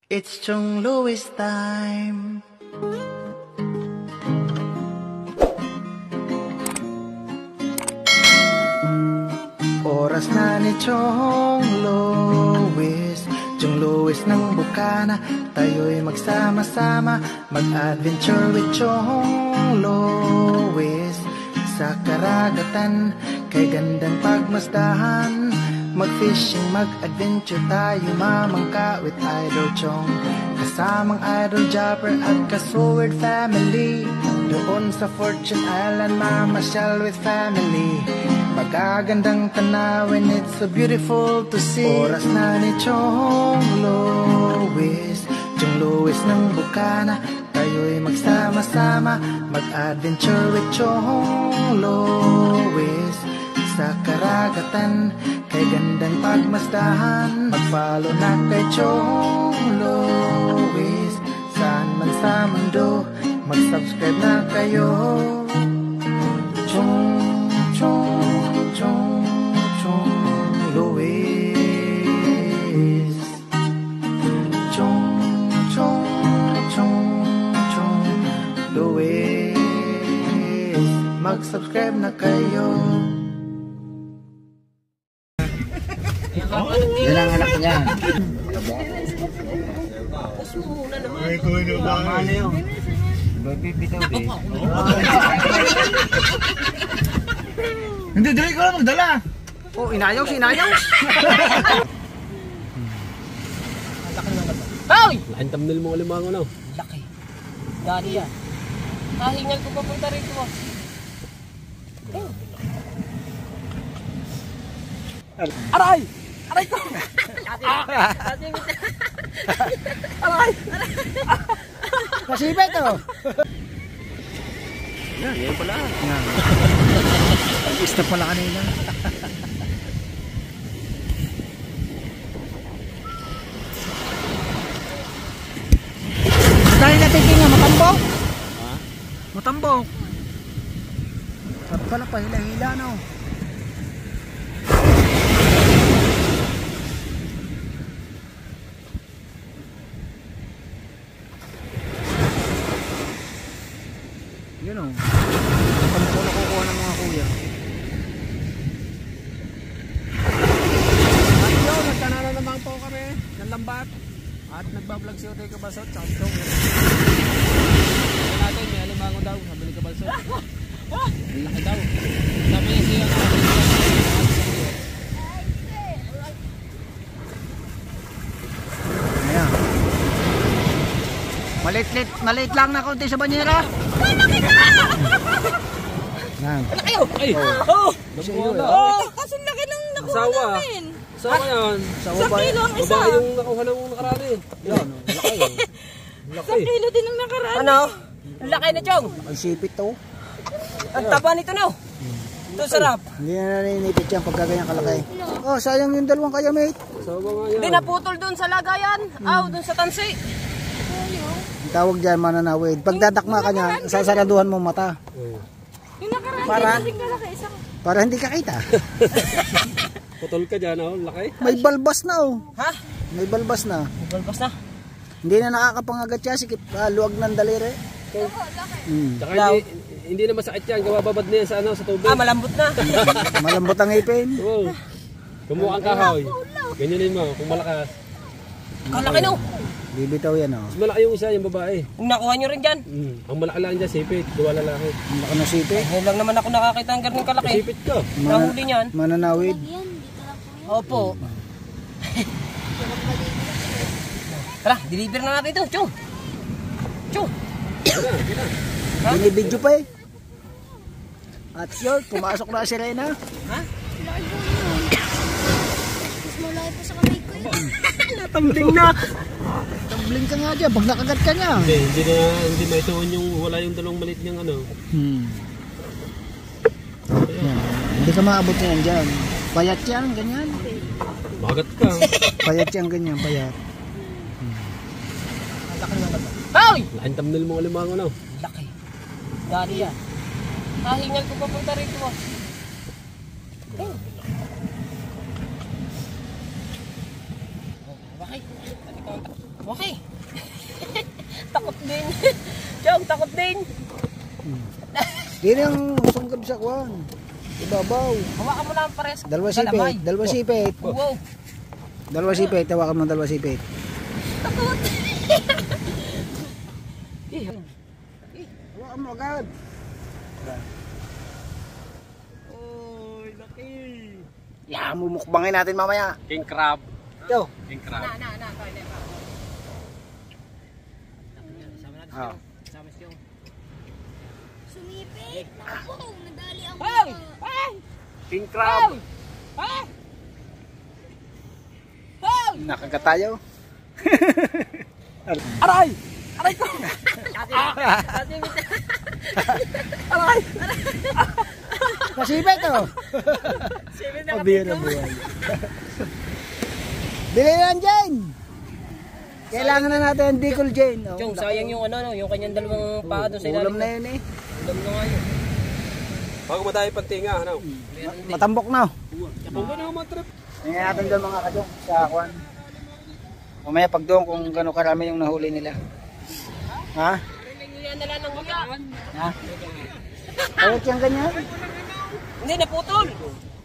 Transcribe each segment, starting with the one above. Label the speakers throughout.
Speaker 1: It's Chong Louis time. Oras na ni Chong Louis, Chong Louis ng Bukana. Tayo'y magsama-sama, mag-adventure with Chong Louis. Sa karagatan, kay gandang pagmasdahan, mag-fishing, mag-adventure tayo, mamangka with Idol Chong. Kasamang Idol Jopper at ka-Sword family. Doon sa Fortune Island, mamasyal with family. Magagandang tanawin, it's so beautiful to see. Oras na ni Chong Louis, Chong Louis ng Bukana. Tayo'y magsama-sama, mag-adventure with Chong Louis. Sa karagatan, kay gandang pagmasdahan, mag-follow na kay Chong Louis. Saan man sa mundo, mag-subscribe na kayo. Chong Louis. Chong Louis. Mag-subscribe na kayo.
Speaker 2: Yan ang anak niya. Tama na yun. Bibitaw din.
Speaker 3: Hindi, dali ko lang magdala.
Speaker 1: Oh, inayaw si inayaw.
Speaker 4: Hoy!
Speaker 2: Laking thumbnail mo alimango na.
Speaker 4: Laki. Dali yan. Hahingal ko papunta rito. Aray! Aray ko! Aray!
Speaker 1: Masibay to.
Speaker 2: Yan pala.
Speaker 1: Pag-ista pala kanina. Dahil natin nga matambok.
Speaker 2: Ha?
Speaker 1: Matambok. Sabi pala pa hila-hila no. Yun o. Tampo na kukuha ng mga kuya.
Speaker 2: At yun, nagtanala naman po kami ng lambat. At nagbablog si Otoy Cabasot sa Antong. Sabi natin, may alimango daw, sabi ni Cabasot. Laki daw. Sabi niya siya na.
Speaker 1: Ayan. Maliit lang na konti sa banyera.
Speaker 4: Malaki ka!
Speaker 1: Yan.
Speaker 4: Kayo!
Speaker 2: Ay! Oh!
Speaker 4: Oh! Kaso laki ng nakuha
Speaker 2: Asawa.
Speaker 4: namin.
Speaker 2: Sawa yan.
Speaker 4: Sa kilo ang isa.
Speaker 2: Babae yung nakuha ng nakarami. Yan, laki yun.
Speaker 4: Sa kilo din ang nakaraan. Ano? Ang laki na, Chong.
Speaker 1: Ang sipit to.
Speaker 4: Ang taba nito, no? Ito sarap.
Speaker 1: Hindi na naninipit yan pagka ganyan kalaki. Oh, sayang yung dalawang kaya mate.
Speaker 2: Sawa nga yan.
Speaker 4: Hindi naputol doon sa lagayan. Doon sa tansi.
Speaker 1: Ang tawag dyan mananawid. Pag dadakma ka niya, sasaraduhan mo mata.
Speaker 4: Yung nakaraan.
Speaker 1: Para?
Speaker 4: Yung kalaki isang.
Speaker 1: Para hindi ka kita.
Speaker 2: Putol ka dyan, oh. Laki.
Speaker 1: May balbas na oh.
Speaker 4: Ha?
Speaker 1: May balbas na.
Speaker 4: Balbas na.
Speaker 1: Hindi na nakakapangagat siya. Sikip, luwag ng daliri.
Speaker 2: Tsaka hindi na masakit yan. Gawababad na yan sa, sa tubig.
Speaker 4: Malambot na.
Speaker 1: Malambot ang ipin.
Speaker 2: Oo. Kumuha ang kahoy. Ganyanin mo, kung malakas.
Speaker 4: Kalaki, no?
Speaker 1: Bibitaw yan oh.
Speaker 2: Mas malaki yung isa, yung babae.
Speaker 4: Kung nakuha nyo rin dyan.
Speaker 2: Ang malaki lang dyan, sipit. Dua lalaki.
Speaker 1: Ang laki ng sipit.
Speaker 4: Ngayon lang naman ako nakakita ng ganun kalaki.
Speaker 2: Sipit ka.
Speaker 4: Nahuli niyan.
Speaker 1: Mananawid.
Speaker 4: Opo. Tara, deliver na natin ito, Chong. Chong.
Speaker 1: Binibidyo pa eh. At yun, pumasok na si Rena.
Speaker 4: Ha?
Speaker 5: Mas malaki pa sa kamay ko yun.
Speaker 1: Natambling na. Tambling ka nga dyan, pag nakagat ka niya.
Speaker 2: Hindi maituon yung wala yung dalawang maliit niyang ano.
Speaker 1: Yan. Hindi ka maabot yan dyan. Payat yan, ganyan.
Speaker 2: Magat ka.
Speaker 1: Payat yan, ganyan, payat.
Speaker 4: Hoy!
Speaker 2: Laking thumbnail mo alimango na.
Speaker 4: Laki. Dali yan. Hahingal ko papunta rito. Bakit? Okay. Takot din. Chong, takot din.
Speaker 1: Dili ang sunggab sa kwan. Ibabaw.
Speaker 4: Hawakan mo lang pares.
Speaker 1: Dalawa sipit. Dalawa sipit.
Speaker 4: Wow.
Speaker 1: Dalawa sipit. Hawakan mo dalawa sipit.
Speaker 4: Takot.
Speaker 1: Hawakan mo agad.
Speaker 2: Oy, laki.
Speaker 1: Yeah, mumukbangin natin mamaya.
Speaker 2: King crab.
Speaker 1: Yo.
Speaker 2: King crab.
Speaker 4: Na, toilet pa.
Speaker 1: Ah.
Speaker 4: Sama si Chong.
Speaker 5: Sumipit. Naku, nadali ang
Speaker 4: Hey!
Speaker 5: mga.
Speaker 4: Hey!
Speaker 2: King crab.
Speaker 4: Hey! Hey!
Speaker 1: Nakagat tayo.
Speaker 4: Aray! Aray ko! Aray!
Speaker 1: Masipit oh.
Speaker 4: Sipit na
Speaker 1: Pabira buhay. Bili yan dyan. Kailangan na natin ang Dicol Jane. Oh,
Speaker 4: Chong, sayang yung ano, yung kanyang dalawang paa doon sa ilalim.
Speaker 1: ulam na yun eh.
Speaker 4: Ulam na nga yun.
Speaker 2: Bago matayo pantinga, ano?
Speaker 1: Matambok na.
Speaker 2: Kung gano'n matrip.
Speaker 1: Tingnan natin doon mga kajong sa kwan. Mamaya pag doon kung gano'ng karami yung nahuli nila. Ha?
Speaker 4: Yan na lang ng guya.
Speaker 1: Ha? Kawit yung ganyan?
Speaker 4: Hindi, naputol.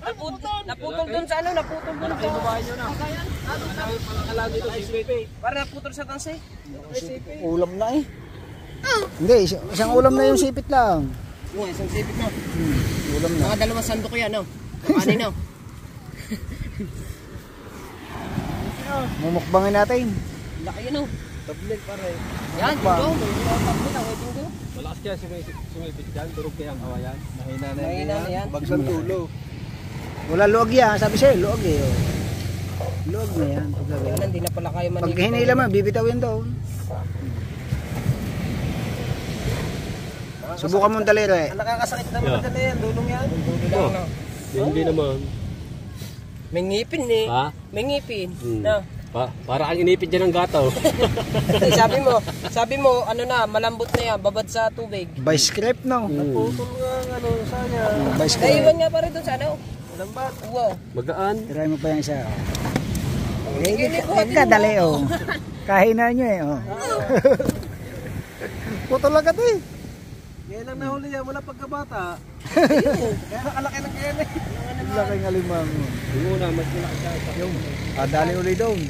Speaker 4: Naputol dun sa ano, naputol dun sa... Para naputol sa tansi.
Speaker 1: Ulam na eh. Hindi, isang ulam na yung sipit lang.
Speaker 4: Oo, isang sipit na.
Speaker 1: Ulam na.
Speaker 4: Mga dalawang sandok ko yan, no? Kanin, no?
Speaker 1: Mumukbangin natin.
Speaker 4: Laki yun, no?
Speaker 2: Tablet pare.
Speaker 4: Yan, dito. Tablet lang, waiting ko.
Speaker 2: Malakas kaya sumipit dyan. Durog kaya ang kawayan. Mahina na
Speaker 4: Mahina na yan.
Speaker 2: Bagsang tulo.
Speaker 1: Wala luwag yan. Sabi sa'yo, luwag eh. Oh. Luwag na yan.
Speaker 4: Yan, hindi na pala kayo manigit.
Speaker 1: Pag hinila mo, bibitaw yan doon. Subukan mong daliri.
Speaker 4: Ang nakakasakit naman na dala yan, dulong yan. Dulong lang, no?
Speaker 2: Hindi naman.
Speaker 4: May ngipin eh.
Speaker 2: Ha?
Speaker 4: May ngipin.
Speaker 2: Hmm.
Speaker 4: No?
Speaker 2: Para kang inipid dyan ng gataw.
Speaker 4: sabi mo, ano na, malambot na yan, babad sa tubig.
Speaker 1: By script, no?
Speaker 2: Putol nga ano sana.
Speaker 1: By script.
Speaker 4: Naiwan nga pa rin doon sa ano.
Speaker 2: Lambat.
Speaker 4: Wow.
Speaker 2: Magaan.
Speaker 1: Try mo pa yung isa. Kadali, oh. Kahinan nyo eh, oh. Putol agad eh.
Speaker 2: Ngayon lang nahuli yan, wala pagkabata. Kaya nakalaki ng kaya na.
Speaker 1: Laki ng alimang.
Speaker 2: Yung una, mas malaki siya.
Speaker 1: Yung, dali uli doon.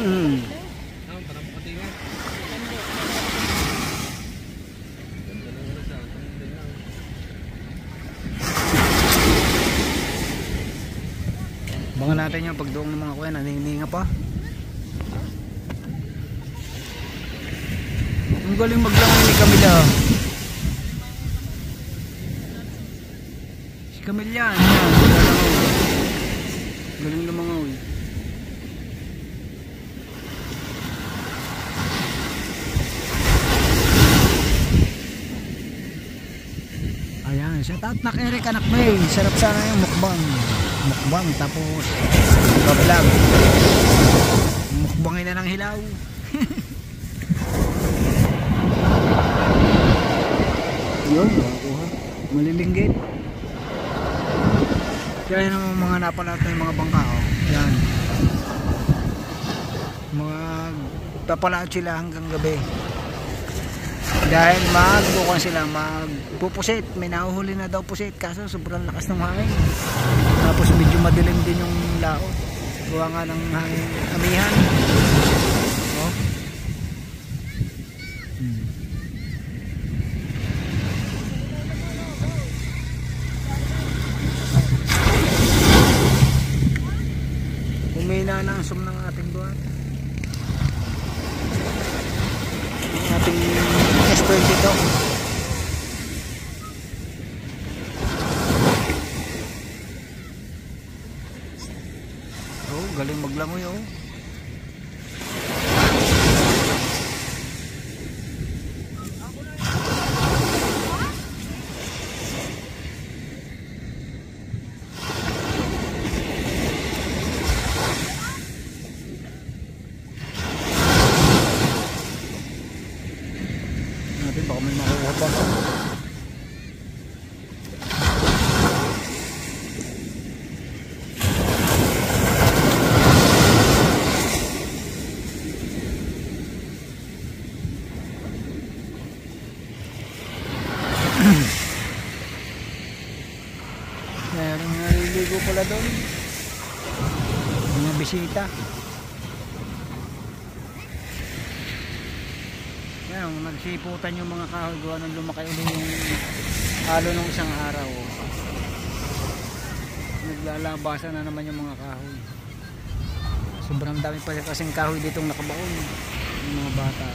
Speaker 1: Hmm. Abangan natin yung pagdoong ng mga kuya, nanininga pa. Ang galing maglangoy ni Camila. Si Camila yan, galing lumangoy. Ayan, shout out na kay Eric anak May. Sarap sana yung mukbang. Mukbang tapos babalag. Mukbangin na ng hilaw. Yun, makakuha. Malilinggit. Kaya yun ang mga napalat ng mga bangka. Oh. Yan. Magpapalaot sila hanggang gabi. Dahil magbukan sila, magpupusit. May nahuhuli na daw pusit kaso sobrang lakas ng hangin. Tapos medyo madilim din yung laot. Gawa nga ng hangin amihan. Oh. Umina na ang sum ng ating buwan. Ating S22. Oh, galing maglangoy oh. doon. Mga bisita. Yan, nagsiputan yung mga kahoy gawa nung lumaki ulit yung halo nung isang araw. Naglalabasan na naman yung mga kahoy. Sobrang dami pa kasing kahoy ditong nakabaon. Yung mga bata.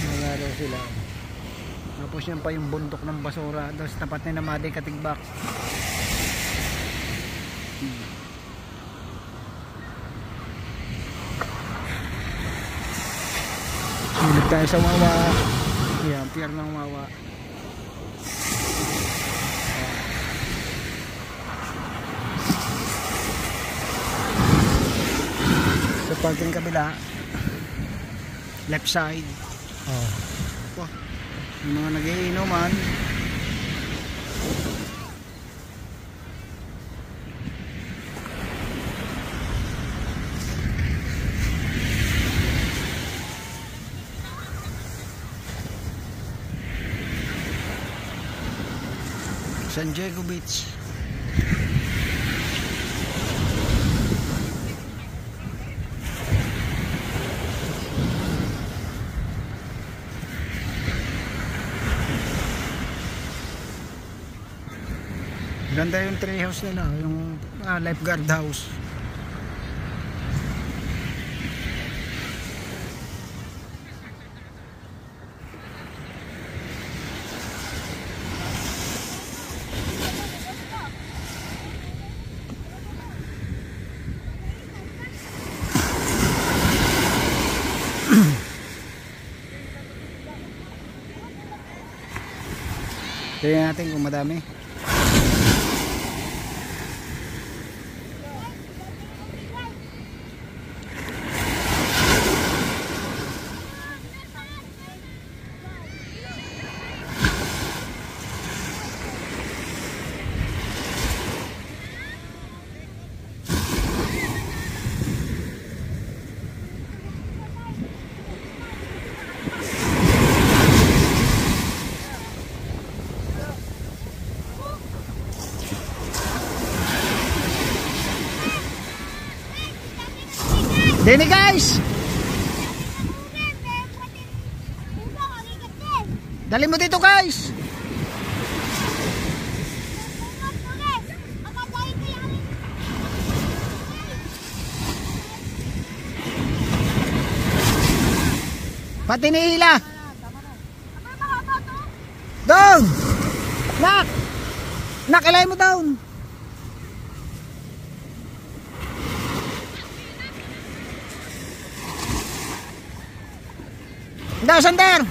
Speaker 1: Naglalaro sila. Tapos yan pa yung bundok ng basura. Tapos tapat na naman katigbak. Silip tayo sa Wawa. Ayan, pier ng Wawa. Sa parking kabila, left side. Yung mga nagiinuman. San Diego Beach. Ganda yung tree house nila, yung lifeguard house. Tingnan natin kung madami. Dini guys. Dali mo dito guys. Pati ni Hila. Down. Nak. Nakilay mo down. Daw Sander.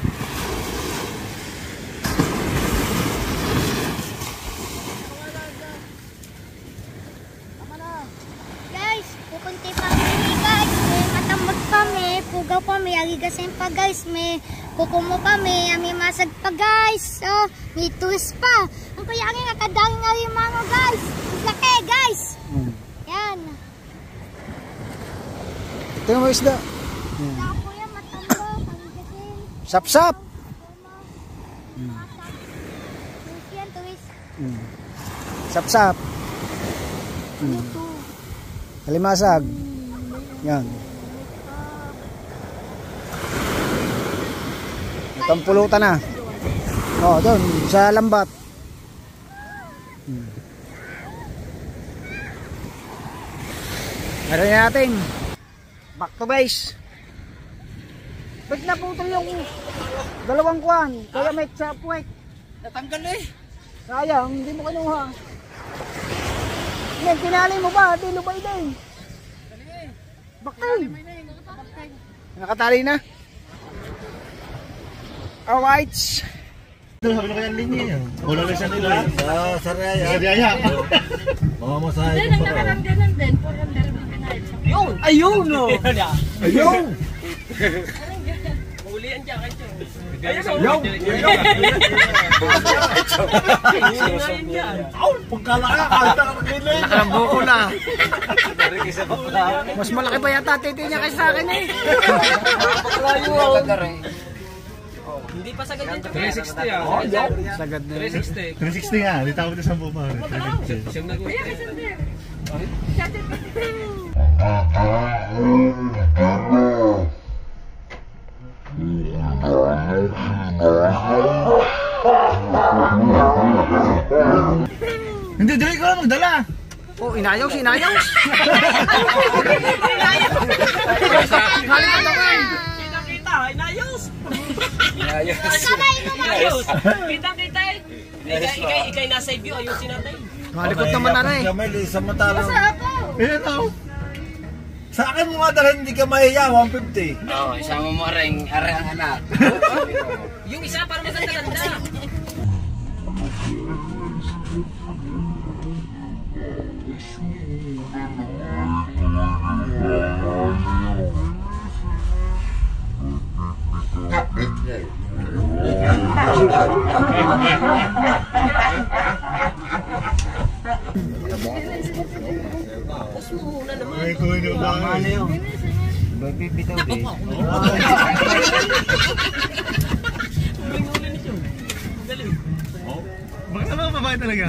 Speaker 5: Guys, pupunti pa kami guys. May matambag kami, pugaw kami, agigasin pa guys. May kukumo kami, may masag pa guys. So, may twist pa. Ang kaya ang nakadang nga yung mga guys. Laki guys. Yan.
Speaker 1: Tingnan mo isda.
Speaker 5: Ako yan matambag, agigasin.
Speaker 1: Sap-sap.
Speaker 5: Twist yan, twist.
Speaker 1: Sap-sap.
Speaker 5: Ito.
Speaker 1: Kalimasag. Yan. Itong pulutan na. Oh, doon sa lambat. Meron natin. Back to base. Ba't naputol yung dalawang kuwan? Kaya may sa puwek.
Speaker 2: Natanggal eh.
Speaker 1: Sayang, hindi mo kinuha. Yan, kinali mo ba? Di lubay din. Bakit? Nakatali na? Alright.
Speaker 3: Sabi na kayang linya yan. Wala na siya nila. Saraya. Saraya. Mamasahe ko pa.
Speaker 6: Nakaramdaman din.
Speaker 4: Yun! Ayun no!
Speaker 1: Ayun!
Speaker 4: Ulian dyan kayo.
Speaker 1: Ayun!
Speaker 3: Pagkalaka, kahit nakakilin.
Speaker 1: Nakarambo ko na. Mas malaki pa yata titi niya kaysa sa akin eh.
Speaker 4: Napakalayo ako. Hindi pa sagad yan, Chong.
Speaker 2: 360 ah.
Speaker 1: Sagad na.
Speaker 2: 360.
Speaker 3: 360 nga, di tawag na 10 pa. 360.
Speaker 2: Siyang nag-uwi.
Speaker 3: Hindi, dali ko lang magdala.
Speaker 1: Oh, inayos, inayos.
Speaker 4: Kita-kita, inayos! Inayos! Kita-kita eh! Ikay nasa view, ayusin natin.
Speaker 1: Malikot naman na eh.
Speaker 3: Kamay, isang matalo. Ayan o. Sa akin mo nga dala, hindi ka mahiya, 150.
Speaker 6: Oo, isama mo rin, are ang anak.
Speaker 4: Yung isa para maganda-ganda. Tapos muna naman.
Speaker 3: Ay, kuhin yung mga yun.
Speaker 1: Bibitaw din.
Speaker 3: Bakit naman babae talaga?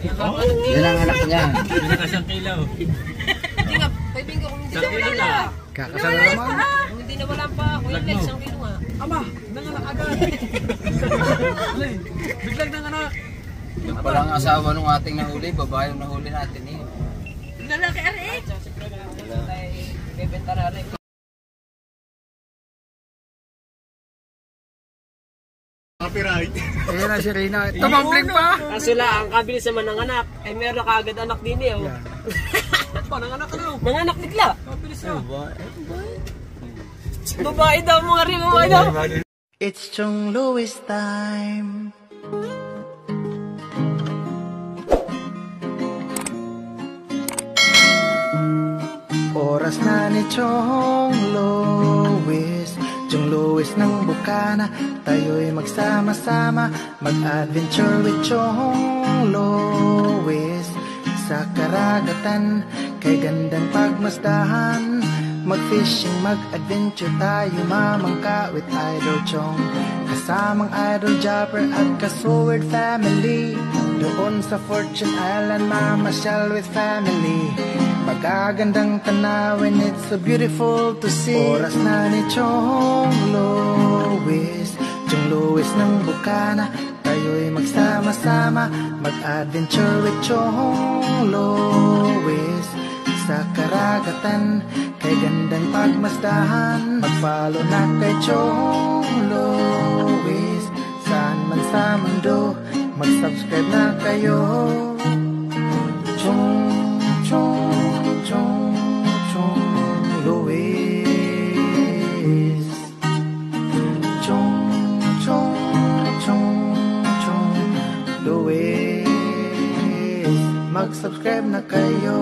Speaker 6: Yan ang anak niya.
Speaker 2: Hindi ka siyang kilaw.
Speaker 4: Hindi nga, pwedeng ko kung hindi na wala.
Speaker 1: Kakasal na naman.
Speaker 4: Kung hindi na wala pa, kuya Lex, ang kilo nga.
Speaker 2: Aba, nanganak agad. Biglang nanganak.
Speaker 6: Yung palang asawa ng ating nahuli, babae yung nahuli natin eh.
Speaker 4: Lalaki ari. Bebenta na rin.
Speaker 3: Copyright.
Speaker 1: Ayan na si Rina. Tumambling pa.
Speaker 4: Kaso lang, ang kabilis naman ng anak, ay meron na kaagad anak din eh. Oh.
Speaker 2: Nanganak ano?
Speaker 4: Nanganak bigla.
Speaker 2: Kabilis na.
Speaker 4: Babae daw mga rin, babae daw.
Speaker 7: It's Chong Louis time. Oras na ni Chong Louis, Chong Louis ng Bukana. Tayo'y magsama-sama, mag-adventure with Chong Louis. Sa karagatan, kay gandang pagmasdahan, mag-fishing, mag-adventure tayo, mamangka with Idol Chong. Kasamang Idol Jopper at Kasword family. Doon sa Fortune Island, mamasyal with family. Magagandang tanawin, it's so beautiful to see. Oras na ni Chong Louis, Chong Louis ng Bukana. Tayo'y magsama-sama, mag-adventure with Chong Louis. Sa karagatan, kay gandang pagmasdahan, mag-follow na kay Chong Louis. Saan man sa mundo, mag-subscribe na kayo. Chong Louis. Chong Louis. Mag-subscribe na kayo.